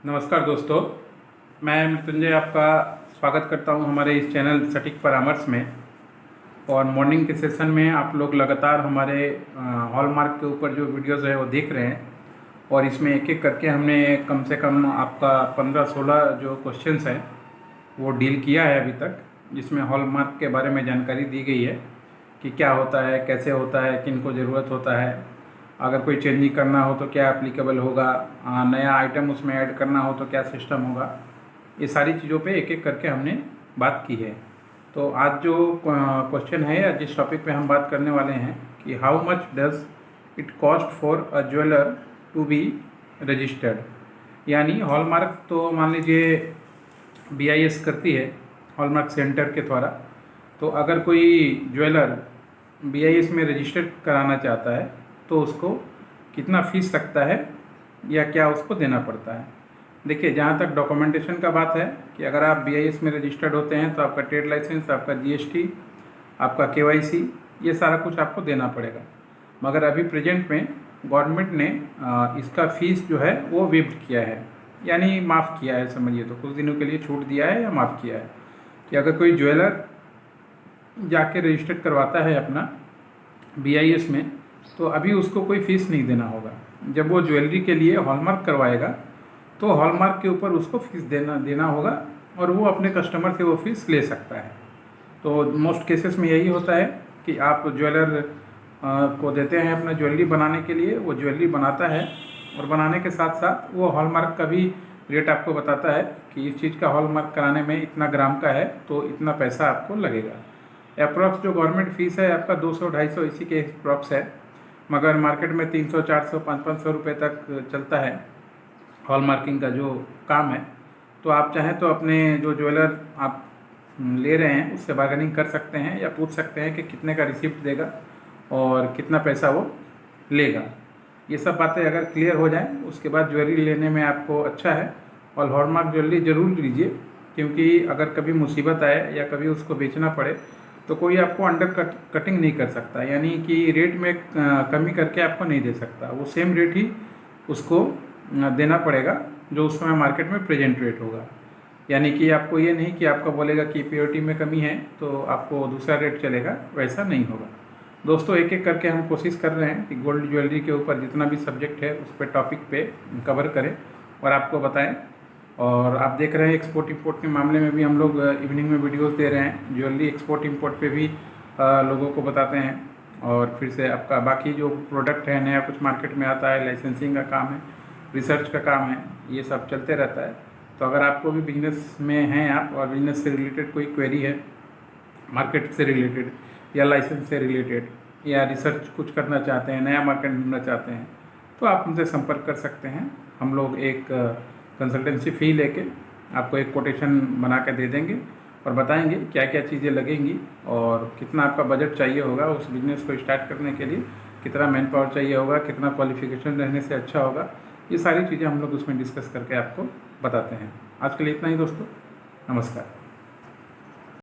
नमस्कार दोस्तों, मैं मृत्युंजय आपका स्वागत करता हूं हमारे इस चैनल सटीक परामर्श में। और मॉर्निंग के सेशन में आप लोग लगातार हमारे हॉलमार्क के ऊपर जो वीडियोस है वो देख रहे हैं। और इसमें एक एक करके हमने कम से कम आपका 15-16 जो क्वेश्चंस हैं वो डील किया है अभी तक, जिसमें हॉलमार्क के बारे में जानकारी दी गई है कि क्या होता है, कैसे होता है, किन को ज़रूरत होता है, अगर कोई चेंजिंग करना हो तो क्या एप्लीकेबल होगा, नया आइटम उसमें ऐड करना हो तो क्या सिस्टम होगा। ये सारी चीज़ों पे एक एक करके हमने बात की है। तो आज जो क्वेश्चन है या जिस टॉपिक पे हम बात करने वाले हैं कि how much does it cost for a jeweller to be registered, यानी हॉलमार्क तो मान लीजिए BIS करती है हॉलमार्क सेंटर के द्वारा। तो अगर कोई ज्वेलर BIS में रजिस्टर्ड कराना चाहता है तो उसको कितना फ़ीस लगता है या क्या उसको देना पड़ता है। देखिए, जहाँ तक डॉक्यूमेंटेशन का बात है कि अगर आप BIS में रजिस्टर्ड होते हैं तो आपका ट्रेड लाइसेंस, आपका GST, आपका KYC, ये सारा कुछ आपको देना पड़ेगा। मगर अभी प्रेजेंट में गवर्नमेंट ने इसका फ़ीस जो है वो वेव किया है, यानी माफ़ किया है, समझिए। तो कुछ दिनों के लिए छूट दिया है या माफ़ किया है कि अगर कोई ज्वेलर जाके रजिस्टर्ड करवाता है अपना BIS में तो अभी उसको कोई फ़ीस नहीं देना होगा। जब वो ज्वेलरी के लिए हॉलमार्क करवाएगा तो हॉलमार्क के ऊपर उसको फ़ीस देना होगा और वो अपने कस्टमर से वो फ़ीस ले सकता है। तो मोस्ट केसेस में यही होता है कि आप ज्वेलर को देते हैं अपना ज्वेलरी बनाने के लिए, वो ज्वेलरी बनाता है और बनाने के साथ साथ वो हॉलमार्क का भी रेट आपको बताता है कि इस चीज़ का हॉलमार्क कराने में इतना ग्राम का है तो इतना पैसा आपको लगेगा। अप्रॉक्स जो गवर्नमेंट फ़ीस है आपका 200-250 इसी के अप्रॉक्स है, मगर मार्केट में 300, 400, 500 रुपये तक चलता है हॉलमार्किंग का जो काम है। तो आप चाहें तो अपने जो ज्वेलर आप ले रहे हैं उससे बार्गेनिंग कर सकते हैं या पूछ सकते हैं कि कितने का रिसिप्ट देगा और कितना पैसा वो लेगा। ये सब बातें अगर क्लियर हो जाएं उसके बाद ज्वेलरी लेने में आपको अच्छा है। और हॉलमार्क ज्वेलरी ज़रूर लीजिए, क्योंकि अगर कभी मुसीबत आए या कभी उसको बेचना पड़े तो कोई आपको अंडर कटिंग नहीं कर सकता, यानी कि रेट में कमी करके आपको नहीं दे सकता। वो सेम रेट ही उसको देना पड़ेगा जो उस समय मार्केट में प्रेजेंट रेट होगा। यानी कि आपको ये नहीं कि आपका बोलेगा कि प्योरिटी में कमी है तो आपको दूसरा रेट चलेगा, वैसा नहीं होगा। दोस्तों, एक एक करके हम कोशिश कर रहे हैं कि गोल्ड ज्वेलरी के ऊपर जितना भी सब्जेक्ट है उस पर टॉपिक पे कवर करें और आपको बताएं। और आप देख रहे हैं एक्सपोर्ट इंपोर्ट के मामले में भी हम लोग इवनिंग में वीडियोस दे रहे हैं। ज्वेलरी एक्सपोर्ट इंपोर्ट पे भी लोगों को बताते हैं। और फिर से आपका बाकी जो प्रोडक्ट है, नया कुछ मार्केट में आता है, लाइसेंसिंग का काम है, रिसर्च का काम है, ये सब चलते रहता है। तो अगर आपको भी बिजनेस में हैं आप और बिजनेस से रिलेटेड कोई क्वेरी है, मार्केट से रिलेटेड या लाइसेंस से रिलेटेड, या रिसर्च कुछ करना चाहते हैं, नया मार्केट ढूंढना चाहते हैं, तो आप हमसे संपर्क कर सकते हैं। हम लोग एक कंसल्टेंसी फ़ी लेके आपको एक कोटेशन बना के दे देंगे और बताएंगे क्या क्या चीज़ें लगेंगी और कितना आपका बजट चाहिए होगा उस बिज़नेस को स्टार्ट करने के लिए, कितना मैन पावर चाहिए होगा, कितना क्वालिफिकेशन रहने से अच्छा होगा। ये सारी चीज़ें हम लोग उसमें डिस्कस करके आपको बताते हैं। आज के लिए इतना ही दोस्तों, नमस्कार।